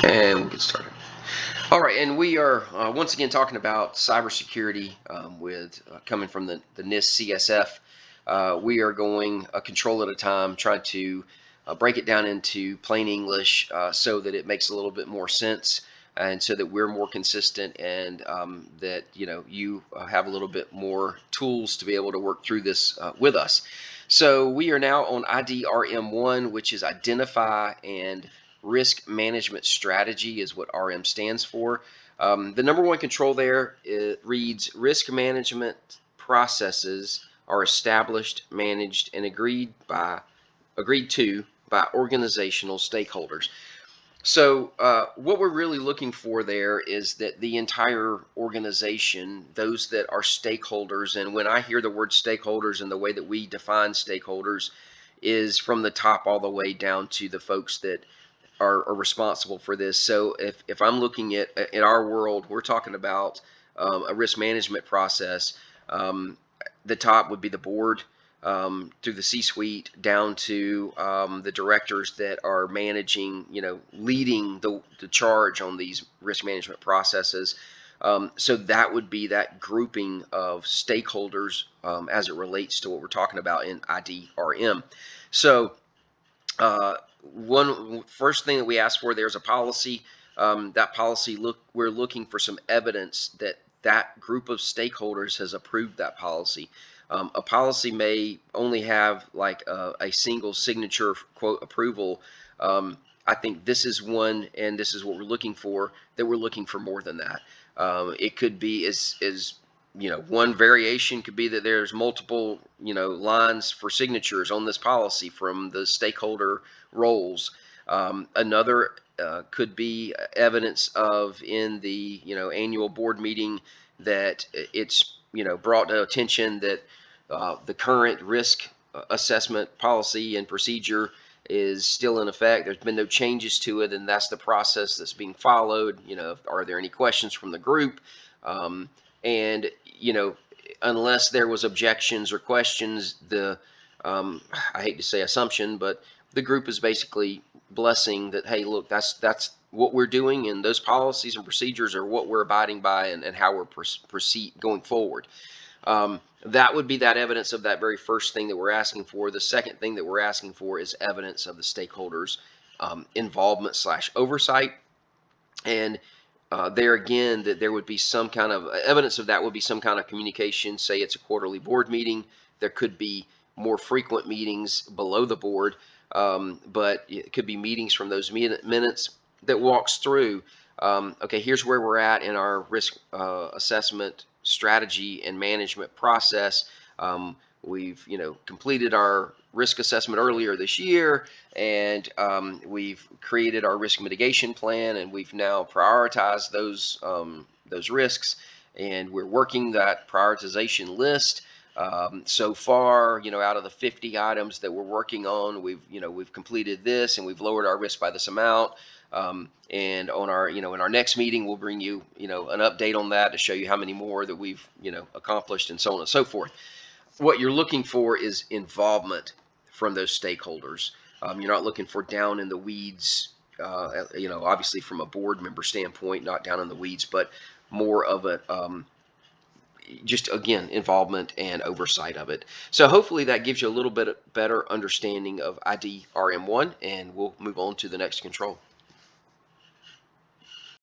And we'll get started. All right, and we are once again talking about cybersecurity with coming from the NIST-CSF. We are going a control at a time, trying to break it down into plain English so that it makes a little bit more sense, and so that we're more consistent, and that you have a little bit more tools to be able to work through this with us. So we are now on ID.RM-1, which is identify and risk management strategy is what RM stands for. The number one control there, it reads risk management processes are established, managed, and agreed to by organizational stakeholders. So what we're really looking for there is that the entire organization, those that are stakeholders, and when I hear the word stakeholders and the way that we define stakeholders is from the top all the way down to the folks that are responsible for this. So if I'm looking at in our world, we're talking about a risk management process. The top would be the board, through the C-suite down to the directors that are managing, leading the charge on these risk management processes. So that would be that grouping of stakeholders as it relates to what we're talking about in ID.RM. So one first thing that we ask for, there's a policy. That policy, we're looking for some evidence that that group of stakeholders has approved that policy. A policy may only have like a single signature quote approval. I think this is one, and this is what we're looking for, that we're looking for more than that. It could be as one variation could be that there's multiple, lines for signatures on this policy from the stakeholder roles. Another could be evidence of in the, annual board meeting that it's, brought to attention that the current risk assessment policy and procedure is still in effect. There's been no changes to it, and that's the process that's being followed. Are there any questions from the group? And unless there was objections or questions, I hate to say assumption, but the group is basically blessing that, hey, look, that's what we're doing, and those policies and procedures are what we're abiding by, and how we're proceed going forward. That would be that evidence of that very first thing that we're asking for. The second thing that we're asking for is evidence of the stakeholders' involvement / oversight. And there again, that there would be some kind of evidence of that would be some kind of communication. Say it's a quarterly board meeting. There could be more frequent meetings below the board, but it could be meetings from those minutes that walks through, okay, here's where we're at in our risk assessment strategy and management process. We've completed our risk assessment earlier this year, and we've created our risk mitigation plan, and we've now prioritized those risks, and we're working that prioritization list. So far, out of the 50 items that we're working on, we've completed this, and we've lowered our risk by this amount. And on our, in our next meeting, we'll bring you, an update on that to show you how many more that we've, accomplished, and so on and so forth. What you're looking for is involvement from those stakeholders. You're not looking for down in the weeds, obviously from a board member standpoint, not down in the weeds, but more of a, just again, involvement and oversight of it. So hopefully that gives you a little bit better understanding of ID.RM-1, and we'll move on to the next control.